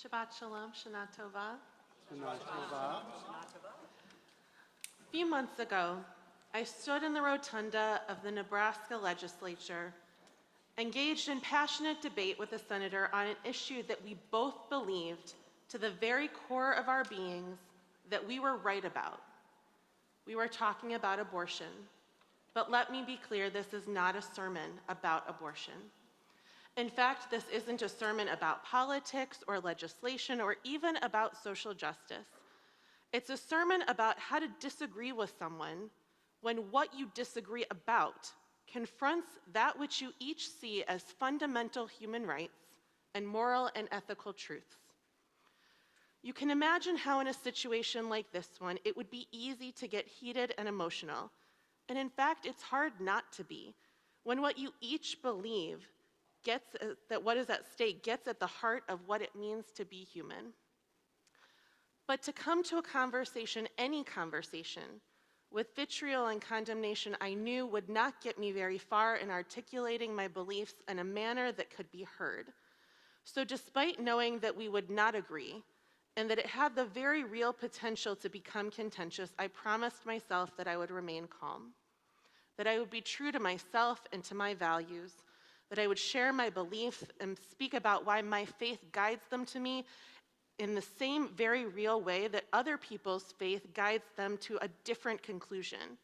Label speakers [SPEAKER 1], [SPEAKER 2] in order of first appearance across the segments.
[SPEAKER 1] Shabbat Shalom, Shana Tova.
[SPEAKER 2] Shana Tova.
[SPEAKER 1] A few months ago, I stood in the rotunda of the Nebraska legislature, engaged in passionate debate with a senator on an issue that we both believed to the very core of our beings that we were right about. We were talking about abortion. But let me be clear, this is not a sermon about abortion. In fact, this isn't a sermon about politics or legislation or even about social justice. It's a sermon about how to disagree with someone when what you disagree about confronts that which you each see as fundamental human rights and moral and ethical truths. You can imagine how in a situation like this one, it would be easy to get heated and emotional. And in fact, it's hard not to be when what you each believe that what is at stake gets at the heart of what it means to be human. But to come to a conversation, any conversation, with vitriol and condemnation I knew would not get me very far in articulating my beliefs in a manner that could be heard. So despite knowing that we would not agree, and that it had the very real potential to become contentious, I promised myself that I would remain calm, that I would be true to myself and to my values, that I would share my beliefs and speak about why my faith guides them to me in the same very real way that other people's faith guides them to a different conclusion.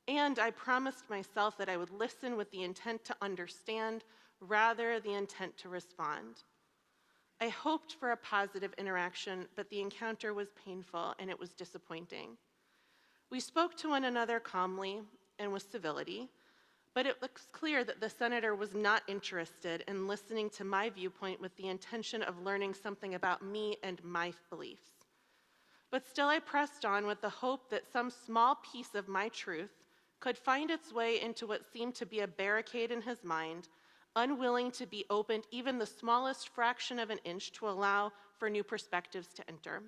[SPEAKER 1] And I promised myself that I would listen with the intent to understand rather the intent to respond. I hoped for a positive interaction, but the encounter was painful and it was disappointing. We spoke to one another calmly and with civility, but it looks clear that the senator was not interested in listening to my viewpoint with the intention of learning something about me and my beliefs. But still I pressed on with the hope that some small piece of my truth could find its way into what seemed to be a barricade in his mind, unwilling to be opened even the smallest fraction of an inch to allow for new perspectives to enter.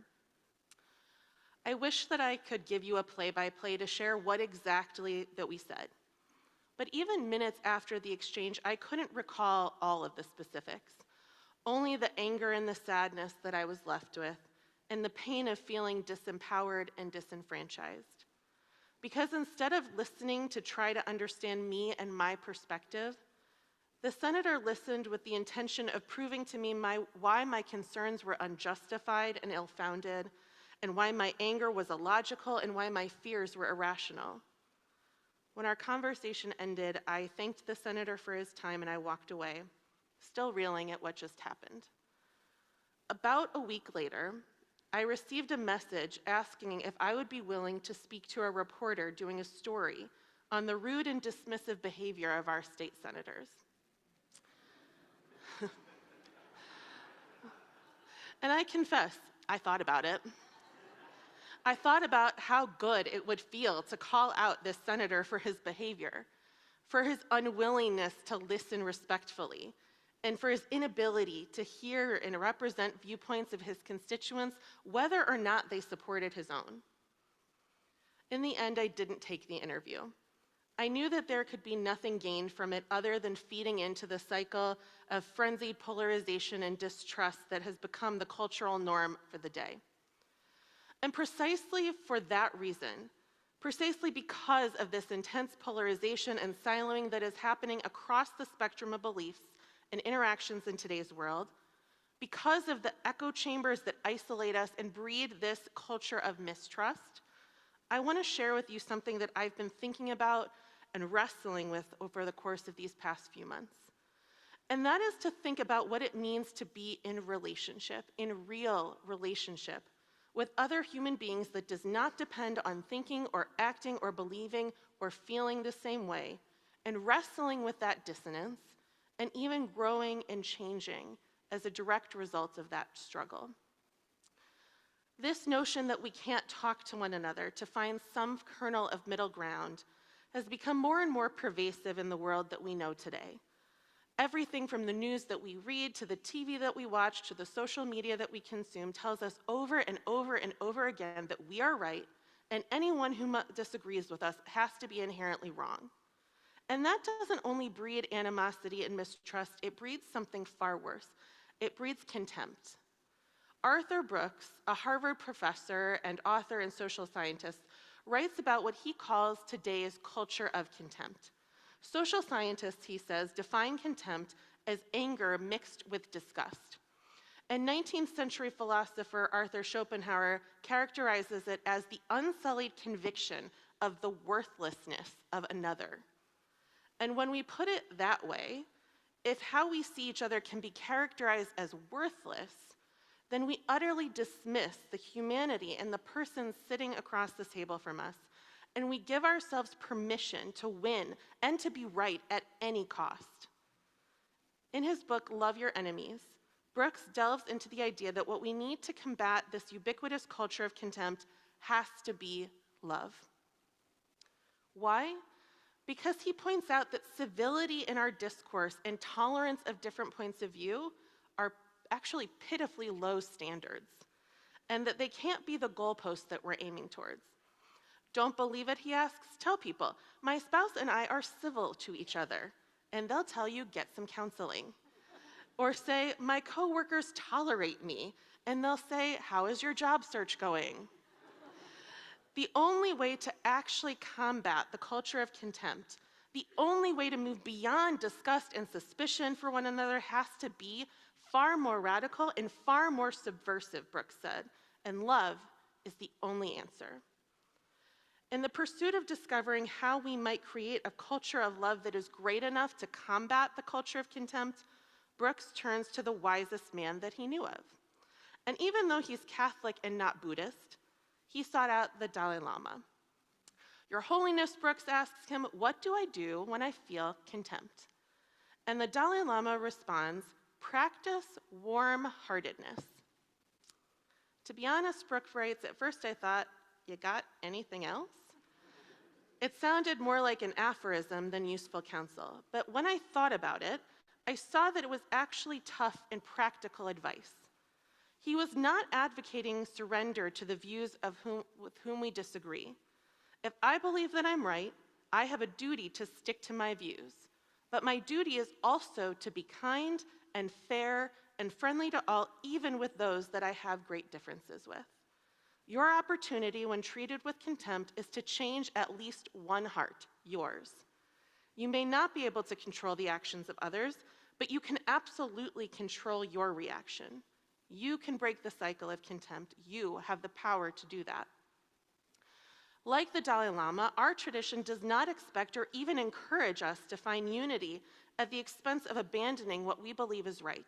[SPEAKER 1] I wish that I could give you a play-by-play to share what exactly that we said. But even minutes after the exchange, I couldn't recall all of the specifics, only the anger and the sadness that I was left with, and the pain of feeling disempowered and disenfranchised. Because instead of listening to try to understand me and my perspective, the senator listened with the intention of proving to me why my concerns were unjustified and ill-founded, and why my anger was illogical, and why my fears were irrational. When our conversation ended, I thanked the senator for his time and I walked away, still reeling at what just happened. About a week later, I received a message asking if I would be willing to speak to a reporter doing a story on the rude and dismissive behavior of our state senators. And I confess, I thought about it. I thought about how good it would feel to call out this senator for his behavior, for his unwillingness to listen respectfully, and for his inability to hear and represent viewpoints of his constituents, whether or not they supported his own. In the end, I didn't take the interview. I knew that there could be nothing gained from it other than feeding into the cycle of frenzied polarization and distrust that has become the cultural norm for the day. And precisely for that reason, precisely because of this intense polarization and siloing that is happening across the spectrum of beliefs and interactions in today's world, because of the echo chambers that isolate us and breed this culture of mistrust, I want to share with you something that I've been thinking about and wrestling with over the course of these past few months. And that is to think about what it means to be in relationship, in real relationship, with other human beings that does not depend on thinking or acting or believing or feeling the same way, and wrestling with that dissonance, and even growing and changing as a direct result of that struggle. This notion that we can't talk to one another to find some kernel of middle ground has become more and more pervasive in the world that we know today. Everything from the news that we read, to the TV that we watch, to the social media that we consume tells us over and over and over again that we are right, and anyone who disagrees with us has to be inherently wrong. And that doesn't only breed animosity and mistrust, it breeds something far worse. It breeds contempt. Arthur Brooks, a Harvard professor and author and social scientist, writes about what he calls today's culture of contempt. Social scientists, he says, define contempt as anger mixed with disgust. And 19th century philosopher Arthur Schopenhauer characterizes it as the unsullied conviction of the worthlessness of another. And when we put it that way, if how we see each other can be characterized as worthless, then we utterly dismiss the humanity in the person sitting across the table from us, and we give ourselves permission to win and to be right at any cost. In his book, Love Your Enemies, Brooks delves into the idea that what we need to combat this ubiquitous culture of contempt has to be love. Why? Because he points out that civility in our discourse and tolerance of different points of view are actually pitifully low standards, and that they can't be the goalposts that we're aiming towards. Don't believe it, he asks? Tell people, my spouse and I are civil to each other, and they'll tell you, get some counseling. Or say, my coworkers tolerate me, and they'll say, how is your job search going? The only way to actually combat the culture of contempt, the only way to move beyond disgust and suspicion for one another has to be far more radical and far more subversive, Brooks said, and love is the only answer. In the pursuit of discovering how we might create a culture of love that is great enough to combat the culture of contempt, Brooks turns to the wisest man that he knew of. And even though he's Catholic and not Buddhist, he sought out the Dalai Lama. Your Holiness, Brooks asks him, what do I do when I feel contempt? And the Dalai Lama responds, practice warm-heartedness. To be honest, Brooks writes, at first I thought, you got anything else? It sounded more like an aphorism than useful counsel, but when I thought about it, I saw that it was actually tough and practical advice. He was not advocating surrender to the views with whom we disagree. If I believe that I'm right, I have a duty to stick to my views, but my duty is also to be kind and fair and friendly to all, even with those that I have great differences with. Your opportunity when treated with contempt is to change at least one heart, yours. You may not be able to control the actions of others, but you can absolutely control your reaction. You can break the cycle of contempt. You have the power to do that. Like the Dalai Lama, our tradition does not expect or even encourage us to find unity at the expense of abandoning what we believe is right.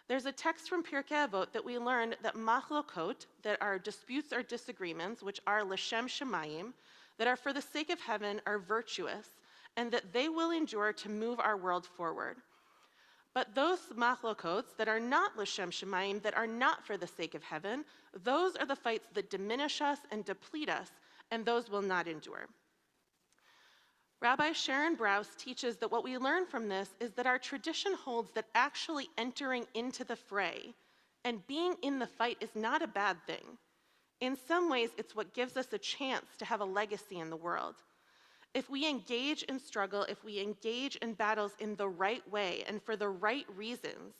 [SPEAKER 1] There's a text from Pirkei Avot that we learned that machlokot, that are disputes or disagreements, which are l'shem shemayim, that are for the sake of heaven, are virtuous, and that they will endure to move our world forward. But those machlokots that are not l'shem shemayim, that are not for the sake of heaven, those are the fights that diminish us and deplete us, and those will not endure. Rabbi Sharon Brous teaches that what we learn from this is that our tradition holds that actually entering into the fray and being in the fight is not a bad thing. In some ways, it's what gives us a chance to have a legacy in the world. If we engage in struggle, if we engage in battles in the right way and for the right reasons,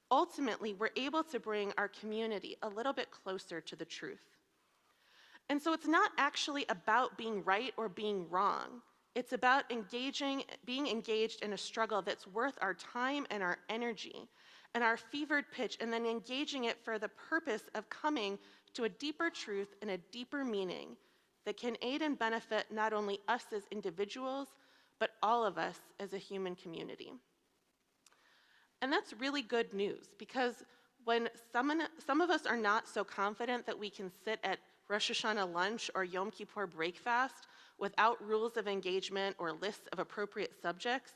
[SPEAKER 1] ultimately we're able to bring our community a little bit closer to the truth. And so it's not actually about being right or being wrong. It's about being engaged in a struggle that's worth our time and our energy and our fevered pitch, and then engaging it for the purpose of coming to a deeper truth and a deeper meaning that can aid and benefit not only us as individuals, but all of us as a human community. And that's really good news, because when some of us are not so confident that we can sit at Rosh Hashanah lunch or Yom Kippur breakfast without rules of engagement or lists of appropriate subjects,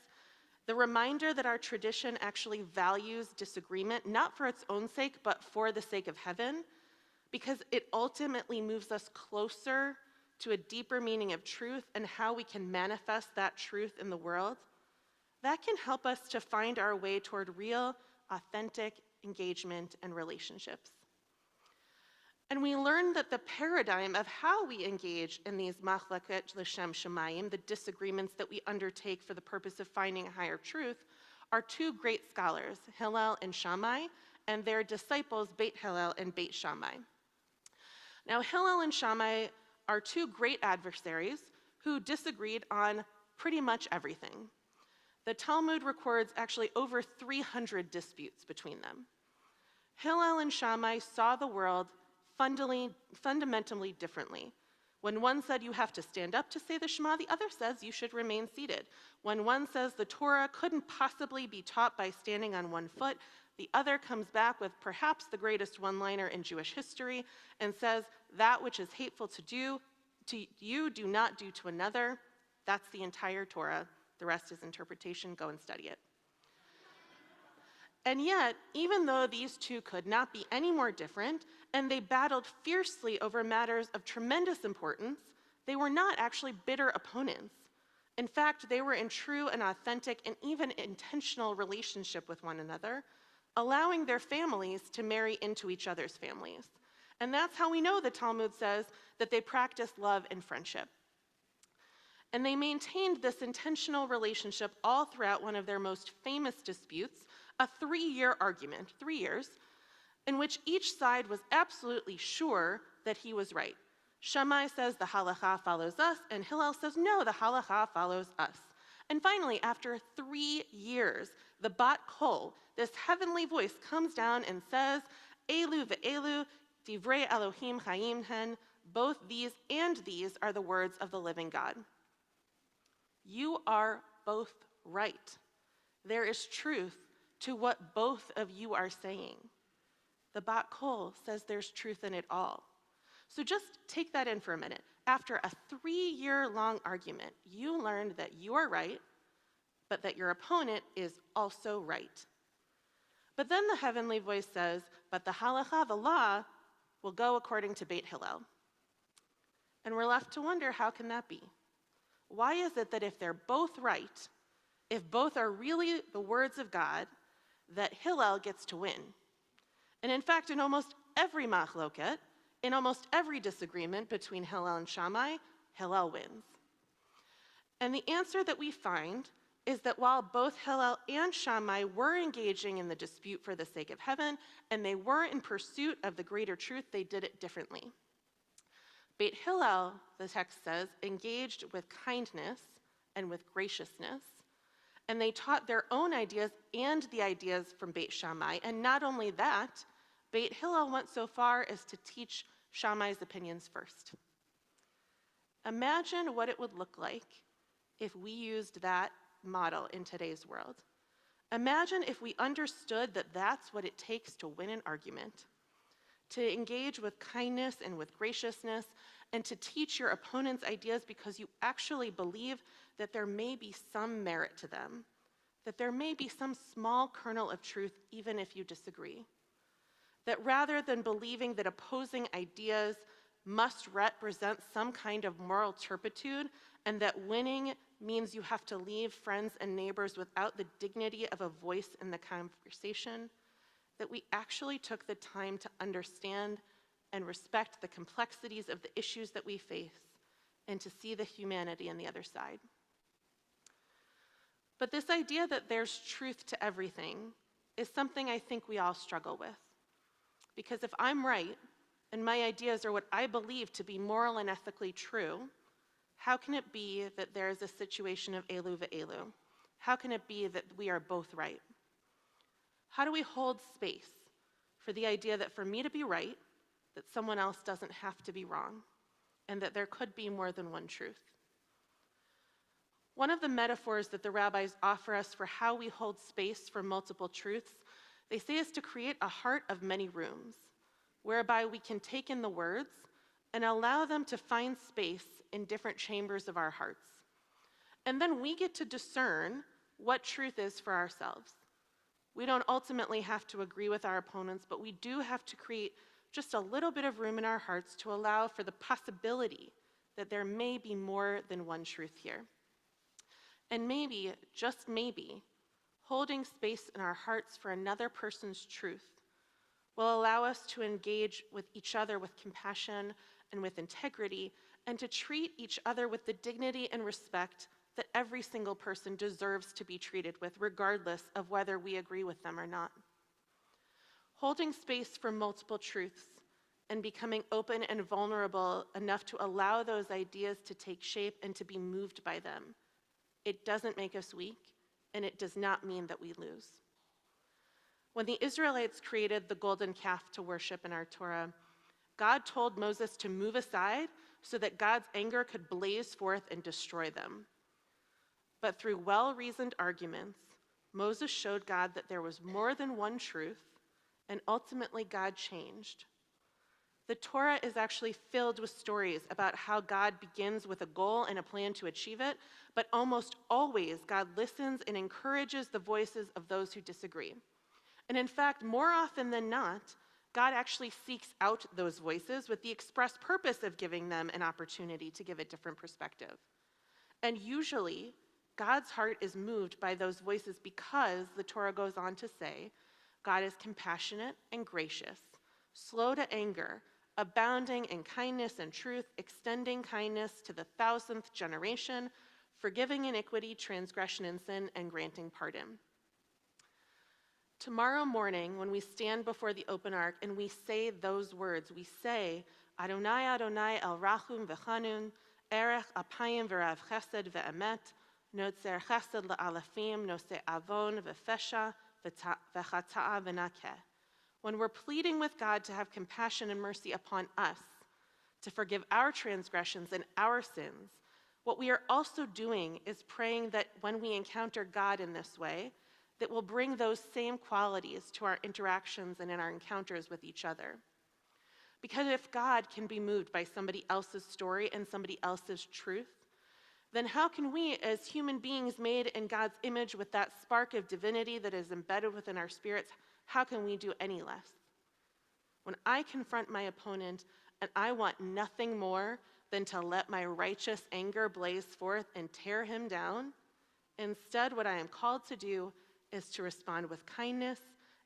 [SPEAKER 1] the reminder that our tradition actually values disagreement, not for its own sake, but for the sake of heaven, because it ultimately moves us closer to a deeper meaning of truth and how we can manifest that truth in the world, that can help us to find our way toward real, authentic engagement and relationships. And we learn that the paradigm of how we engage in these machleket l'shem shemayim, the disagreements that we undertake for the purpose of finding a higher truth, are two great scholars, Hillel and Shammai, and their disciples Beit Hillel and Beit Shammai. Now, Hillel and Shammai are two great adversaries who disagreed on pretty much everything. The Talmud records actually over 300 disputes between them. Hillel and Shammai saw the world fundamentally differently. When one said you have to stand up to say the Shema, the other says you should remain seated. When one says the Torah couldn't possibly be taught by standing on one foot, the other comes back with perhaps the greatest one-liner in Jewish history and says, that which is hateful to you, do not do to another. That's the entire Torah. The rest is interpretation. Go and study it. And yet, even though these two could not be any more different, and they battled fiercely over matters of tremendous importance, they were not actually bitter opponents. In fact, they were in true and authentic and even intentional relationship with one another, allowing their families to marry into each other's families. And that's how we know the Talmud says that they practiced love and friendship. And they maintained this intentional relationship all throughout one of their most famous disputes, a 3-year argument, 3 years, in which each side was absolutely sure that he was right. Shammai says the halacha follows us, and Hillel says, no, the halacha follows us. And finally, after 3 years, the bat kol, this heavenly voice, comes down and says, Elu ve'elu, divrei Elohim chayim hen, both these and these are the words of the living God. You are both right. There is truth to what both of you are saying. The bat kol says there's truth in it all. So just take that in for a minute. After a 3-year-long argument, you learned that you are right, but that your opponent is also right. But then the heavenly voice says, but the halacha, the law, will go according to Beit Hillel. And we're left to wonder, how can that be? Why is it that if they're both right, if both are really the words of God, that Hillel gets to win? And in fact, in almost every machloket, in almost every disagreement between Hillel and Shammai, Hillel wins. And the answer that we find is that while both Hillel and Shammai were engaging in the dispute for the sake of heaven, and they were in pursuit of the greater truth, they did it differently. Beit Hillel, the text says, engaged with kindness and with graciousness, and they taught their own ideas and the ideas from Beit Shammai. And not only that, Beit Hillel went so far as to teach Shammai's opinions first. Imagine what it would look like if we used that model in today's world. Imagine if we understood that that's what it takes to win an argument, to engage with kindness and with graciousness, and to teach your opponent's ideas because you actually believe that there may be some merit to them, that there may be some small kernel of truth even if you disagree. That rather than believing that opposing ideas must represent some kind of moral turpitude and that winning means you have to leave friends and neighbors without the dignity of a voice in the conversation, that we actually took the time to understand and respect the complexities of the issues that we face and to see the humanity on the other side. But this idea that there's truth to everything is something I think we all struggle with. Because if I'm right, and my ideas are what I believe to be moral and ethically true, how can it be that there is a situation of elu ve'elu? How can it be that we are both right? How do we hold space for the idea that for me to be right, that someone else doesn't have to be wrong, and that there could be more than one truth? One of the metaphors that the rabbis offer us for how we hold space for multiple truths, they say is to create a heart of many rooms, whereby we can take in the words and allow them to find space in different chambers of our hearts. And then we get to discern what truth is for ourselves. We don't ultimately have to agree with our opponents, but we do have to create just a little bit of room in our hearts to allow for the possibility that there may be more than one truth here. And maybe, just maybe, holding space in our hearts for another person's truth will allow us to engage with each other with compassion and with integrity, and to treat each other with the dignity and respect that every single person deserves to be treated with, regardless of whether we agree with them or not. holding space for multiple truths, and becoming open and vulnerable enough to allow those ideas to take shape and to be moved by them. It doesn't make us weak, and it does not mean that we lose. When the Israelites created the golden calf to worship in our Torah, God told Moses to move aside so that God's anger could blaze forth and destroy them. But through well-reasoned arguments, Moses showed God that there was more than one truth, and ultimately God changed. The Torah is actually filled with stories about how God begins with a goal and a plan to achieve it, but almost always God listens and encourages the voices of those who disagree. And in fact, more often than not, God actually seeks out those voices with the express purpose of giving them an opportunity to give a different perspective. And usually, God's heart is moved by those voices because the Torah goes on to say, God is compassionate and gracious, slow to anger, abounding in kindness and truth, extending kindness to the 1,000th generation, forgiving iniquity, transgression, and sin, and granting pardon. Tomorrow morning, when we stand before the open ark and we say those words, we say, Adonai, Adonai, El Rachum v'Chanun, Erech Apayim v'Rav Chesed v'Emet, Notzer Chesed la'alafim, Nosei Avon v'Fesha v'Chata'a v'Nakeh. When we're pleading with God to have compassion and mercy upon us, to forgive our transgressions and our sins, what we are also doing is praying that when we encounter God in this way, that we'll bring those same qualities to our interactions and in our encounters with each other. Because if God can be moved by somebody else's story and somebody else's truth, then how can we, as human beings made in God's image with that spark of divinity that is embedded within our spirits, how can we do any less? When I confront my opponent and I want nothing more than to let my righteous anger blaze forth and tear him down, instead what I am called to do is to respond with kindness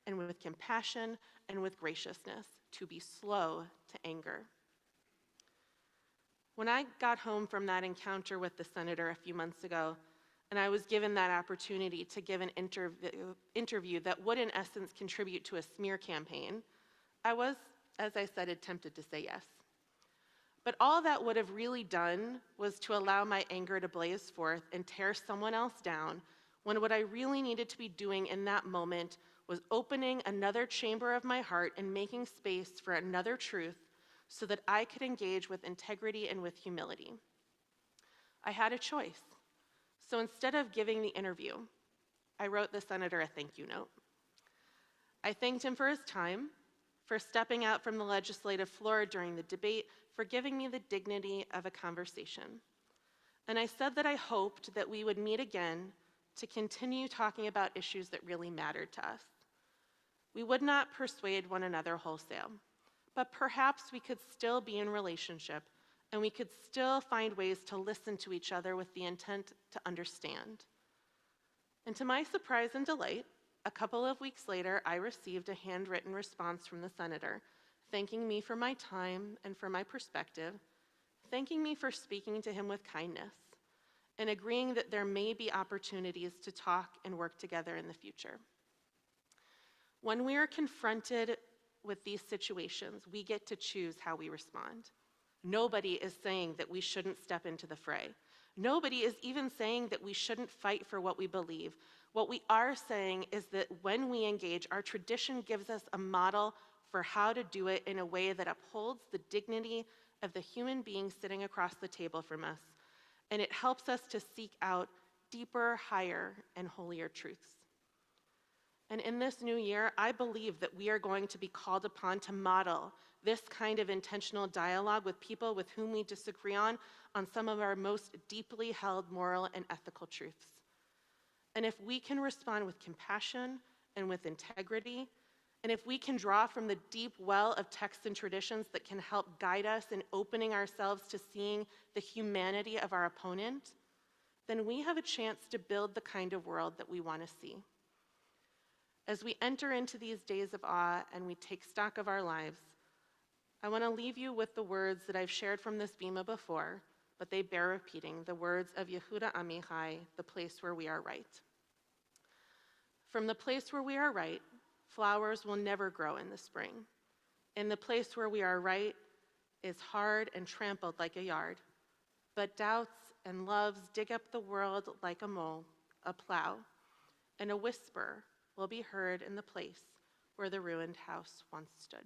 [SPEAKER 1] and with compassion and with graciousness, to be slow to anger. When I got home from that encounter with the senator a few months ago, and I was given that opportunity to give an interview that would, in essence, contribute to a smear campaign, I was, as I said, tempted to say yes. But all that would have really done was to allow my anger to blaze forth and tear someone else down, when what I really needed to be doing in that moment was opening another chamber of my heart and making space for another truth so that I could engage with integrity and with humility. I had a choice. So instead of giving the interview, I wrote the senator a thank you note. I thanked him for his time, for stepping out from the legislative floor during the debate, for giving me the dignity of a conversation. And I said that I hoped that we would meet again to continue talking about issues that really mattered to us. We would not persuade one another wholesale, but perhaps we could still be in relationship and we could still find ways to listen to each other with the intent to understand. And to my surprise and delight, a couple of weeks later, I received a handwritten response from the senator, thanking me for my time and for my perspective, thanking me for speaking to him with kindness, and agreeing that there may be opportunities to talk and work together in the future. When we are confronted with these situations, we get to choose how we respond. Nobody is saying that we shouldn't step into the fray. Nobody is even saying that we shouldn't fight for what we believe. What we are saying is that when we engage, our tradition gives us a model for how to do it in a way that upholds the dignity of the human being sitting across the table from us, and it helps us to seek out deeper, higher, and holier truths. And in this new year, I believe that we are going to be called upon to model this kind of intentional dialogue with people with whom we disagree on some of our most deeply held moral and ethical truths. And if we can respond with compassion and with integrity, and if we can draw from the deep well of texts and traditions that can help guide us in opening ourselves to seeing the humanity of our opponent, then we have a chance to build the kind of world that we want to see. As we enter into these days of awe and we take stock of our lives, I want to leave you with the words that I've shared from this bima before, but they bear repeating, the words of Yehuda Amichai, the place where we are right. From the place where we are right, flowers will never grow in the spring. In the place where we are right is hard and trampled like a yard, but doubts and loves dig up the world like a mole, a plow, and a whisper will be heard in the place where the ruined house once stood.